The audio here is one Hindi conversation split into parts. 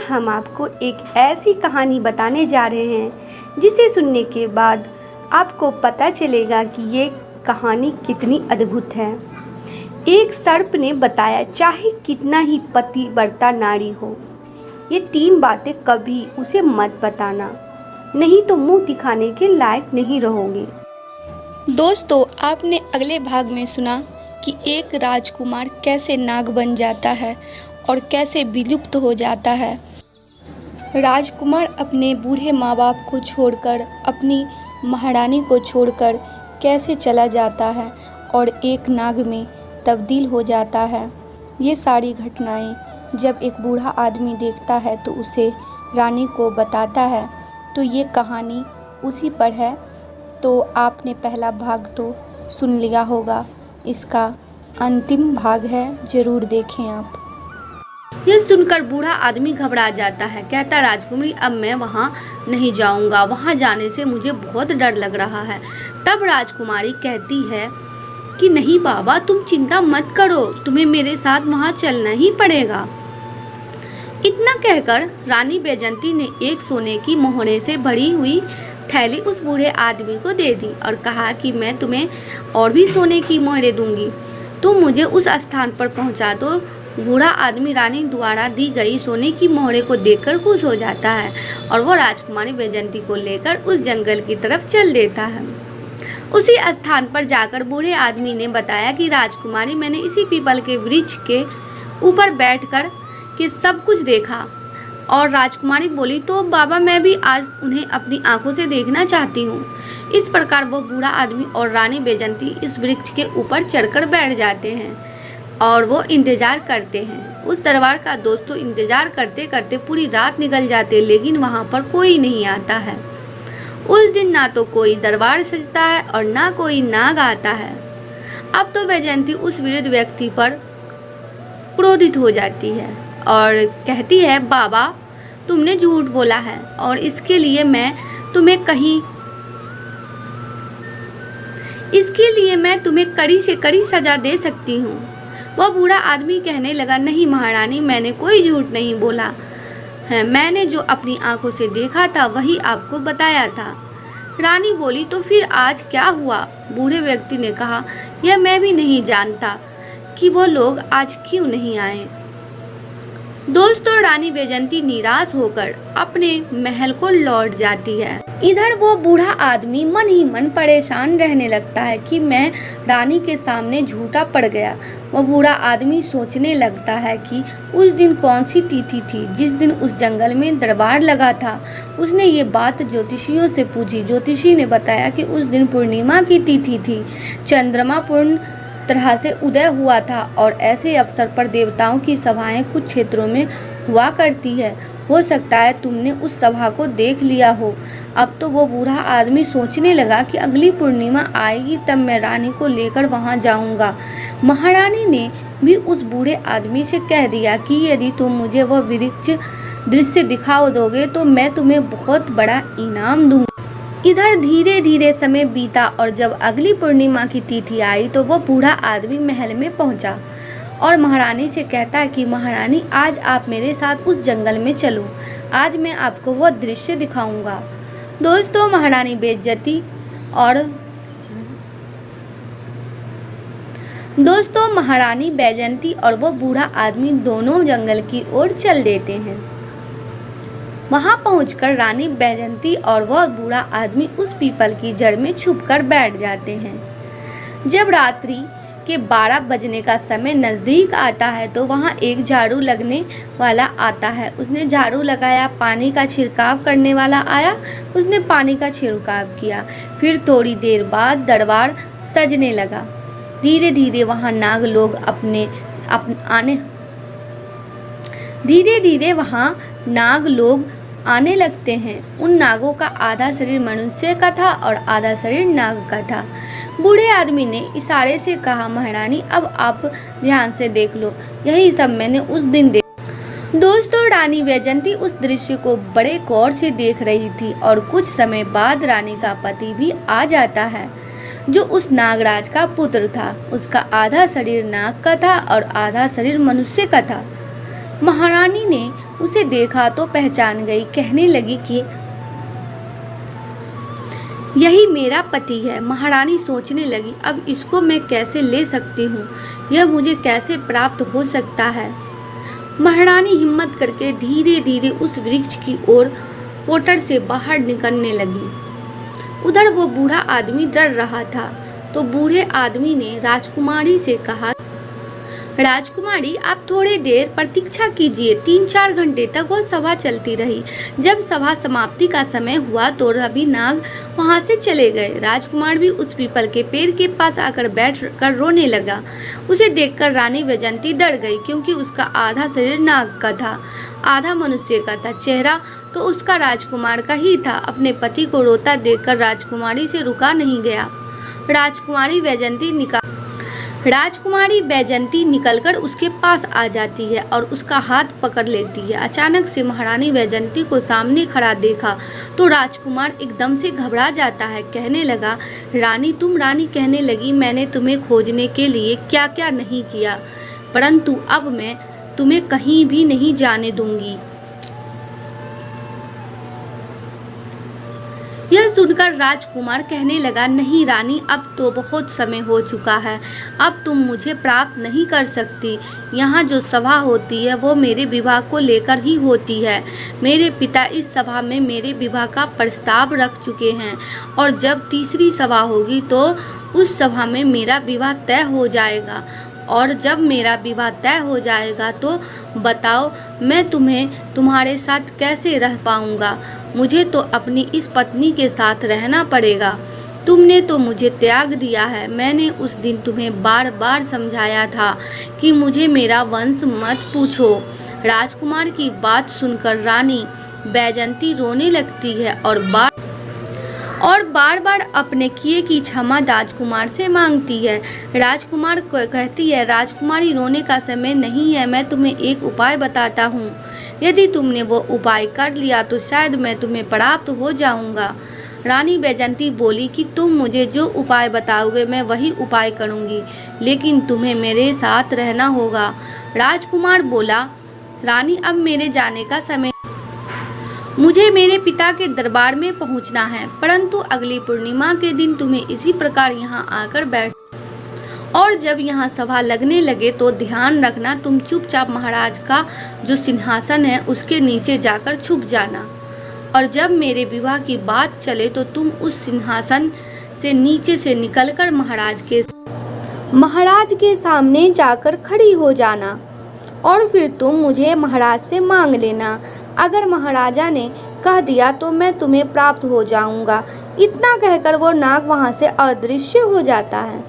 हम आपको एक ऐसी कहानी बताने जा रहे हैं जिसे सुनने के बाद आपको पता चलेगा कि ये कहानी कितनी अद्भुत है। एक सर्प ने बताया, चाहे कितना ही पतिव्रता नारी हो, ये 3 बातें कभी उसे मत बताना, नहीं तो मुंह दिखाने के लायक नहीं रहोगे। दोस्तों, आपने अगले भाग में सुना कि एक राजकुमार कैसे नाग बन जाता है और कैसे विलुप्त हो जाता है। राजकुमार अपने बूढ़े माँ बाप को छोड़कर, अपनी महारानी को छोड़कर कैसे चला जाता है और एक नाग में तब्दील हो जाता है। ये सारी घटनाएं जब एक बूढ़ा आदमी देखता है तो उसे रानी को बताता है। तो ये कहानी उसी पर है। तो आपने पहला भाग तो सुन लिया होगा, इसका अंतिम भाग है, ज़रूर देखें आप। यह सुनकर बूढ़ा आदमी घबरा जाता है। कहता, राजकुमारी अब मैं वहाँ नहीं जाऊँगा, वहाँ जाने से मुझे बहुत डर लग रहा है। तब राजकुमारी कहती है कि नहीं बाबा, तुम चिंता मत करो, तुम्हें मेरे साथ वहाँ चलना ही पड़ेगा। इतना कहकर रानी बैजंती ने एक सोने की मोहरे से भरी हुई थैली उस बूढ़े आदमी को दे दी और कहा कि मैं तुम्हें और भी सोने की मोहरें दूंगी, तुम मुझे उस स्थान पर पहुंचा दो। बूढ़ा आदमी रानी द्वारा दी गई सोने की मोहरे को देखकर खुश हो जाता है और वो राजकुमारी बैजंती को लेकर उस जंगल की तरफ चल देता है। उसी स्थान पर जाकर बूढ़े आदमी ने बताया कि राजकुमारी, मैंने इसी पीपल के वृक्ष के ऊपर बैठकर के सब कुछ देखा। और राजकुमारी बोली, तो बाबा मैं भी आज उन्हें अपनी आंखों से देखना चाहती हूँ। इस प्रकार वो बूढ़ा आदमी और रानी बैजंती इस वृक्ष के ऊपर चढ़कर बैठ जाते हैं और वो इंतजार करते हैं। उस दरबार का दोस्तों इंतजार करते करते पूरी रात निकल जाते, लेकिन वहाँ पर कोई नहीं आता है। उस दिन ना तो कोई दरबार सजता है और ना कोई नाग आता है। अब तो बैजंती उस वृद्ध व्यक्ति पर क्रोधित हो जाती है और कहती है, बाबा तुमने झूठ बोला है और इसके लिए मैं तुम्हें कड़ी से कड़ी सजा दे सकती हूँ। वह बूढ़ा आदमी कहने लगा, नहीं महारानी, मैंने कोई झूठ नहीं बोला है, मैंने जो अपनी आंखों से देखा था वही आपको बताया था। रानी बोली, तो फिर आज क्या हुआ? बूढ़े व्यक्ति ने कहा, यह मैं भी नहीं जानता कि वो लोग आज क्यों नहीं आए। दोस्तों, रानी बैजंती निराश होकर अपने महल को लौट जाती है। इधर वो बूढ़ा आदमी मन ही मन परेशान रहने लगता है कि मैं रानी के सामने झूठा पड़ गया। वो बूढ़ा आदमी सोचने लगता है कि उस दिन कौन सी तिथि थी जिस दिन उस जंगल में दरबार लगा था। उसने ये बात ज्योतिषियों से पूछी। ज्योतिषी ने बताया कि उस दिन पूर्णिमा की तिथि थी, चंद्रमा पूर्ण तरह से उदय हुआ था और ऐसे अवसर पर देवताओं की सभाएं कुछ क्षेत्रों में हुआ करती है। हो सकता है तुमने उस सभा को देख लिया हो। अब तो वो बूढ़ा आदमी सोचने लगा कि अगली पूर्णिमा आएगी तब मैं रानी को लेकर वहां जाऊंगा। महारानी ने भी उस बूढ़े आदमी से कह दिया कि यदि तुम मुझे वह वृक्ष दृश्य दिखा दोगे तो मैं तुम्हें बहुत बड़ा इनाम दूंगा। इधर धीरे धीरे समय बीता और जब अगली पूर्णिमा की तिथि आई तो वो बूढ़ा आदमी महल में पहुंचा और महारानी से कहता है कि महारानी, आज आप मेरे साथ उस जंगल में चलो, आज मैं आपको वो दृश्य दिखाऊंगा। दोस्तों, महारानी बैजंती और वो बूढ़ा आदमी दोनों जंगल की ओर चल देते हैं। वहां पहुंचकर रानी बैजंती और वह बूढ़ा आदमी उस पीपल की जड़ में छुपकर बैठ जाते हैं। जब रात्रि के 12 बजने का समय नज़दीक आता है तो वहां एक झाड़ू लगने वाला आता है। उसने झाड़ू लगाया, पानी का छिड़काव करने वाला आया, उसने पानी का छिड़काव किया। फिर थोड़ी देर बाद दरबार सजने लगा। धीरे धीरे वहां नाग लोग आने लगते हैं। उन नागों का आधा शरीर मनुष्य का था और आधा शरीर नाग का था। बूढ़े आदमी ने इशारे से कहा, महारानी अब आप ध्यान से देख लो, यही सब मैंने उस दिन देखा। दोस्तों, रानी बैजंती उस दृश्य को बड़े गौर से देख रही थी और कुछ समय बाद रानी का पति भी आ जाता है, जो उस नागराज का पुत्र था। उसका आधा शरीर नाग का था और आधा शरीर मनुष्य का था। महारानी ने उसे देखा तो पहचान गई। कहने लगी कि यही मेरा पति है। महारानी सोचने लगी, अब इसको मैं कैसे ले सकती हूँ, यह मुझे कैसे प्राप्त हो सकता है। महारानी हिम्मत करके धीरे धीरे उस वृक्ष की ओर कोटर से बाहर निकलने लगी। उधर वो बूढ़ा आदमी डर रहा था, तो बूढ़े आदमी ने राजकुमारी से कहा, राजकुमारी आप थोड़ी देर प्रतीक्षा कीजिए। 3-4 घंटे तक वो सभा चलती रही। जब सभा समाप्ति का समय हुआ तो रवि नाग वहां से चले गए। राजकुमार भी उस पीपल के पेड़ के पास आकर बैठ कर रोने लगा। उसे देखकर रानी वैजयंती डर गई, क्योंकि उसका आधा शरीर नाग का था, आधा मनुष्य का था। चेहरा तो उसका राजकुमार का ही था। अपने पति को रोता देखकर राजकुमारी से रुका नहीं गया। राजकुमारी वैजयंती निकलकर उसके पास आ जाती है और उसका हाथ पकड़ लेती है। अचानक से महारानी वैजयंती को सामने खड़ा देखा तो राजकुमार एकदम से घबरा जाता है। कहने लगा, रानी कहने लगी, मैंने तुम्हें खोजने के लिए क्या क्या नहीं किया, परंतु अब मैं तुम्हें कहीं भी नहीं जाने दूंगी। यह सुनकर राजकुमार कहने लगा, नहीं रानी, अब तो बहुत समय हो चुका है, अब तुम मुझे प्राप्त नहीं कर सकती। यहाँ जो सभा होती है वो मेरे विवाह को लेकर ही होती है। मेरे पिता इस सभा में मेरे विवाह का प्रस्ताव रख चुके हैं और जब तीसरी सभा होगी तो उस सभा में मेरा विवाह तय हो जाएगा। और जब मेरा विवाह तय हो जाएगा तो बताओ मैं तुम्हारे साथ कैसे रह पाऊंगा। मुझे तो अपनी इस पत्नी के साथ रहना पड़ेगा। तुमने तो मुझे त्याग दिया है। मैंने उस दिन तुम्हें बार बार समझाया था कि मुझे मेरा वंश मत पूछो। राजकुमार की बात सुनकर रानी वैजयंती रोने लगती है और बार बार अपने किए की क्षमा राजकुमार से मांगती है। राजकुमार को कहती है, राजकुमारी रोने का समय नहीं है, मैं तुम्हें एक उपाय बताता हूँ। यदि तुमने वो उपाय कर लिया तो शायद मैं तुम्हें प्राप्त हो जाऊँगा। रानी वैजयंती बोली कि तुम मुझे जो उपाय बताओगे मैं वही उपाय करूँगी, लेकिन तुम्हें मेरे साथ रहना होगा। राजकुमार बोला, रानी अब मेरे जाने का समय, मुझे मेरे पिता के दरबार में पहुंचना है, परंतु अगली पूर्णिमा के दिन तुम्हें इसी प्रकार यहाँ आकर बैठ और जब यहाँ सभा लगने लगे तो ध्यान रखना, तुम चुपचाप महाराज का जो सिंहासन है उसके नीचे जाकर छुप जाना और जब मेरे विवाह की बात चले तो तुम उस सिंहासन से नीचे से निकलकर महाराज के सामने जाकर खड़ी हो जाना और फिर तुम मुझे महाराज से मांग लेना। अगर महाराजा ने कह दिया तो मैं तुम्हें प्राप्त हो जाऊंगा। इतना कहकर वो नाग वहां से अदृश्य हो जाता है।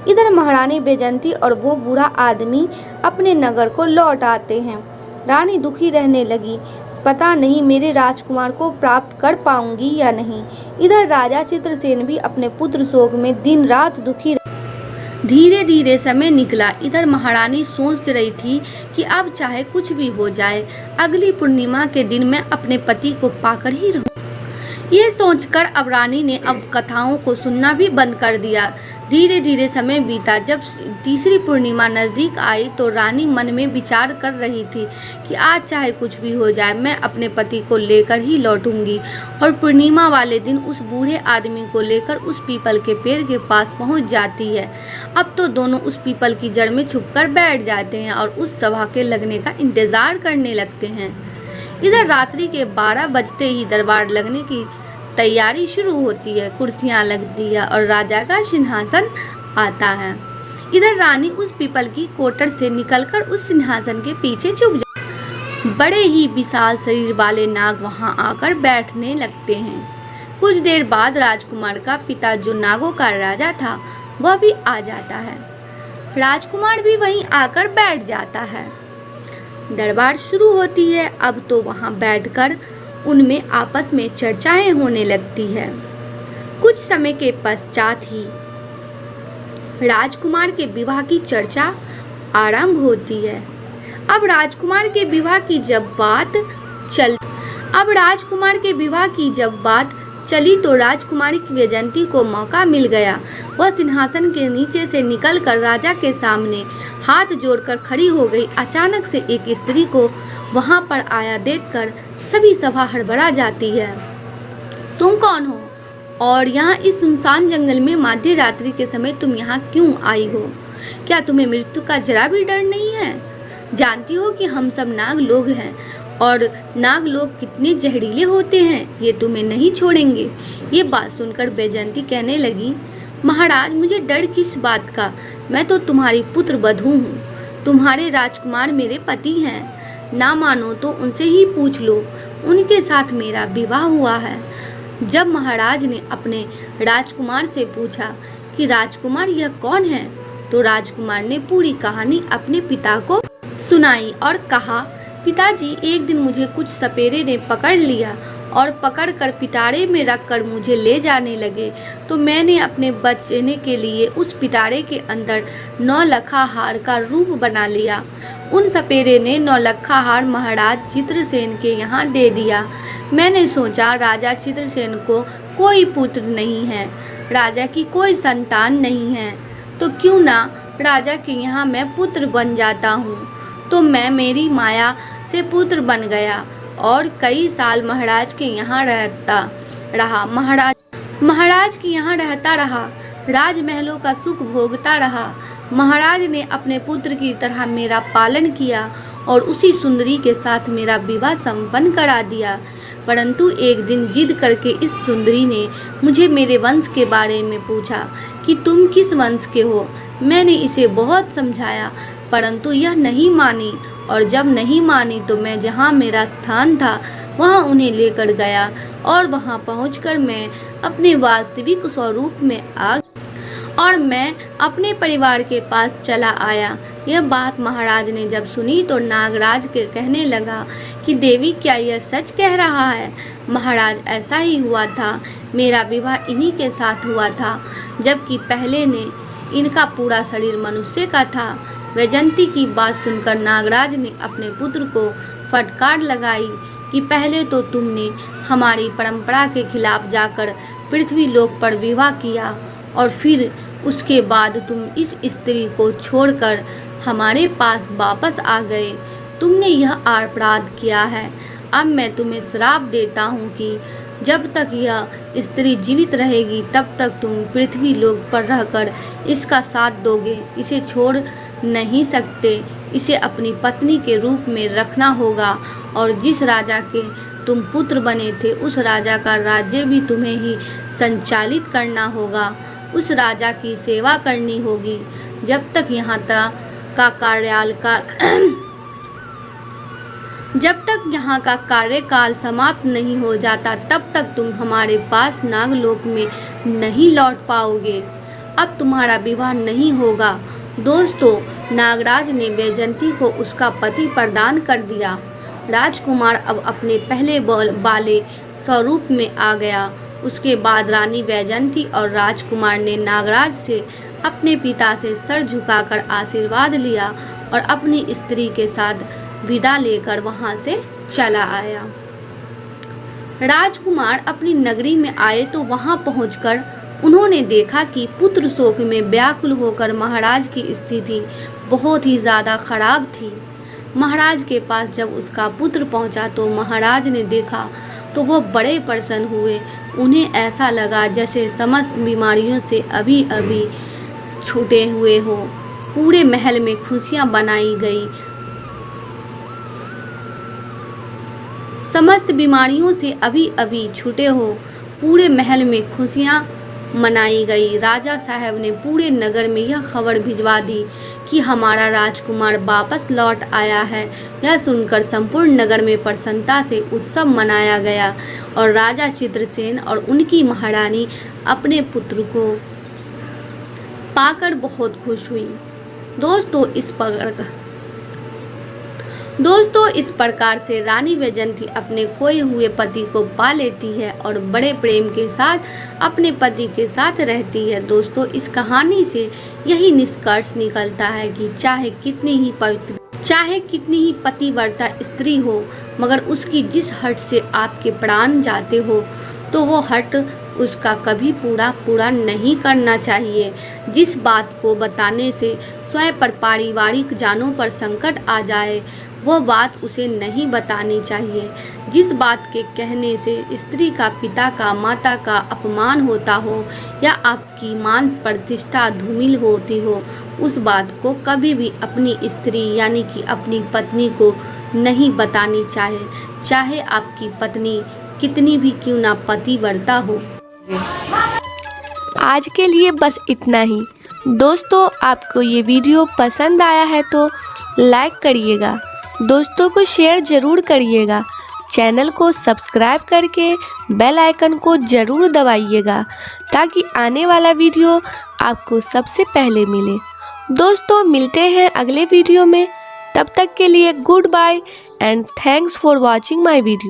इधर महारानी वैजयंती और वो बूढ़ा आदमी अपने नगर को लौट आते हैं। रानी दुखी रहने लगी, पता नहीं मेरे राजकुमार को प्राप्त कर पाऊंगी या नहीं। इधर राजा चित्रसेन भी अपने पुत्र शोक में दिन रात दुखी। धीरे धीरे समय निकला। इधर महारानी सोच रही थी कि अब चाहे कुछ भी हो जाए, अगली पूर्णिमा के दिन मैं अपने पति को पाकर ही रहूं। ये सोचकर अब रानी ने अब कथाओं को सुनना भी बंद कर दिया। धीरे धीरे समय बीता। जब तीसरी पूर्णिमा नज़दीक आई तो रानी मन में विचार कर रही थी कि आज चाहे कुछ भी हो जाए मैं अपने पति को लेकर ही लौटूंगी। और पूर्णिमा वाले दिन उस बूढ़े आदमी को लेकर उस पीपल के पेड़ के पास पहुंच जाती है। अब तो दोनों उस पीपल की जड़ में छुपकर बैठ जाते हैं और उस सभा के लगने का इंतज़ार करने लगते हैं। इधर रात्रि के 12 बजते ही दरबार लगने की तैयारी शुरू होती है। कुर्सियां लगती है और राजा का सिंहासन आता है। इधर रानी उस पीपल की कोटर से निकलकर उस सिंहासन के पीछे छुप जाती। बड़े ही विशाल शरीर वाले नाग वहां आकर बैठने लगते हैं। कुछ देर बाद राजकुमार का पिता जो नागों का राजा था वह भी आ जाता है। राजकुमार भी वहीं आकर बैठ जाता है। दरबार शुरू होती है। अब तो वहां बैठकर उनमें आपस में चर्चाएं होने लगती है। कुछ समय के पश्चात ही राजकुमार के विवाह की चर्चा आरंभ होती है। अब राजकुमार के विवाह की जब बात चली तो राजकुमारी की वैजयंती को मौका मिल गया। वह सिंहासन के नीचे से निकलकर राजा के सामने हाथ जोड़कर खड़ी हो गई। अचानक से एक स्त्री को वहां पर आया देखकर सभी सभा हड़बड़ा जाती है। तुम कौन हो और यहाँ इस सुनसान जंगल में मध्य रात्रि के समय तुम यहाँ क्यों आई हो? क्या तुम्हें मृत्यु का जरा भी डर नहीं है? जानती हो कि हम सब नाग लोग हैं और नाग लोग कितने जहरीले होते हैं, ये तुम्हें नहीं छोड़ेंगे। ये बात सुनकर वैजयंती कहने लगी, महाराज मुझे डर किस बात का, मैं तो तुम्हारी पुत्र वधू हूँ। तुम्हारे राजकुमार मेरे पति हैं, ना मानो तो उनसे ही पूछ लो, उनके साथ मेरा विवाह हुआ है। जब महाराज ने अपने राजकुमार से पूछा कि राजकुमार यह कौन है, तो राजकुमार ने पूरी कहानी अपने पिता को सुनाई और कहा, पिताजी एक दिन मुझे कुछ सपेरे ने पकड़ लिया और पकड़कर पिटारे में रखकर मुझे ले जाने लगे, तो मैंने अपने बचने के लिए उस पिटारे के अंदर 9 लखा हार का रूप बना लिया। उन सपेरे ने 9 लखा हार महाराज चित्रसेन के यहाँ दे दिया। मैंने सोचा राजा चित्रसेन को कोई पुत्र नहीं है, राजा की कोई संतान नहीं है, तो क्यों ना राजा के यहाँ मैं पुत्र बन जाता हूँ। तो मैं मेरी माया से पुत्र बन गया और कई साल महाराज के यहाँ रहता रहा। महाराज के यहाँ रहता रहा, राजमहलों का सुख भोगता रहा। महाराज ने अपने पुत्र की तरह मेरा पालन किया और उसी सुंदरी के साथ मेरा विवाह संपन्न करा दिया। परंतु एक दिन जिद करके इस सुंदरी ने मुझे मेरे वंश के बारे में पूछा कि तुम किस वंश के हो। मैंने इसे बहुत समझाया परंतु यह नहीं मानी, और जब नहीं मानी तो मैं जहाँ मेरा स्थान था वहाँ उन्हें लेकर गया और वहाँ पहुँचकर मैं अपने वास्तविक स्वरूप में और मैं अपने परिवार के पास चला आया। यह बात महाराज ने जब सुनी तो नागराज के कहने लगा कि देवी क्या यह सच कह रहा है? महाराज ऐसा ही हुआ था, मेरा विवाह इन्हीं के साथ हुआ था, जबकि पहले ने इनका पूरा शरीर मनुष्य का था। वैजयंती की बात सुनकर नागराज ने अपने पुत्र को फटकार लगाई कि पहले तो तुमने हमारी परंपरा के खिलाफ जाकर पृथ्वी लोक पर विवाह किया और फिर उसके बाद तुम इस स्त्री को छोड़कर हमारे पास वापस आ गए। तुमने यह अपराध किया है। अब मैं तुम्हें श्राप देता हूँ कि जब तक यह स्त्री जीवित रहेगी तब तक तुम पृथ्वी लोक पर रहकर इसका साथ दोगे। इसे छोड़ नहीं सकते, इसे अपनी पत्नी के रूप में रखना होगा और जिस राजा के तुम पुत्र बने थे उस राजा का राज्य भी तुम्हें ही संचालित करना होगा। उस राजा की सेवा करनी होगी जब तक यहाँ का कार्यकाल समाप्त नहीं हो जाता, तब तक तुम हमारे पास नागलोक में नहीं लौट पाओगे। अब तुम्हारा विवाह नहीं होगा। दोस्तों, नागराज ने वैजयंती को उसका पति प्रदान कर दिया। राजकुमार अब अपने पहले वाले स्वरूप में आ गया। उसके बाद रानी वैजयंती और राजकुमार ने नागराज से अपने पिता से सर झुकाकर आशीर्वाद लिया और अपनी स्त्री के साथ विदा लेकर वहां से चला आया। राजकुमार अपनी नगरी में आए तो वहां पहुंचकर उन्होंने देखा कि पुत्र शोक में व्याकुल होकर महाराज की स्थिति बहुत ही ज़्यादा खराब थी। महाराज के पास जब उसका पुत्र पहुंचा तो महाराज ने देखा तो वह बड़े प्रसन्न हुए। उन्हें ऐसा लगा जैसे समस्त बीमारियों से अभी अभी छूटे हुए हो। पूरे महल में खुशियां बनाई गई। समस्त बीमारियों से अभी अभी छूटे हो। पूरे महल में खुशियां मनाई गई। राजा साहब ने पूरे नगर में यह खबर भिजवा दी कि हमारा राजकुमार वापस लौट आया है। यह सुनकर संपूर्ण नगर में प्रसन्नता से उत्सव मनाया गया और राजा चित्रसेन और उनकी महारानी अपने पुत्र को पाकर बहुत खुश हुई। दोस्तों, इस प्रकार से रानी वैजयंती अपने खोए हुए पति को पा लेती है और बड़े प्रेम के साथ अपने पति के साथ रहती है। दोस्तों, इस कहानी से यही निष्कर्ष निकलता है कि चाहे कितनी ही पतिव्रता स्त्री हो, मगर उसकी जिस हट से आपके प्राण जाते हो तो वो हट उसका कभी पूरा नहीं करना चाहिए। जिस बात को बताने से स्वयं पर पारिवारिक जानों पर संकट आ जाए वह बात उसे नहीं बतानी चाहिए। जिस बात के कहने से स्त्री का, पिता का, माता का अपमान होता हो या आपकी मान प्रतिष्ठा धूमिल होती हो, उस बात को कभी भी अपनी स्त्री यानी कि अपनी पत्नी को नहीं बतानी चाहे आपकी पत्नी कितनी भी क्यों ना पतिव्रता हो। आज के लिए बस इतना ही। दोस्तों, आपको ये वीडियो पसंद आया है तो लाइक करिएगा, दोस्तों को शेयर ज़रूर करिएगा, चैनल को सब्सक्राइब करके बेल आइकन को ज़रूर दबाइएगा ताकि आने वाला वीडियो आपको सबसे पहले मिले। दोस्तों, मिलते हैं अगले वीडियो में, तब तक के लिए goodbye and thanks for watching my video.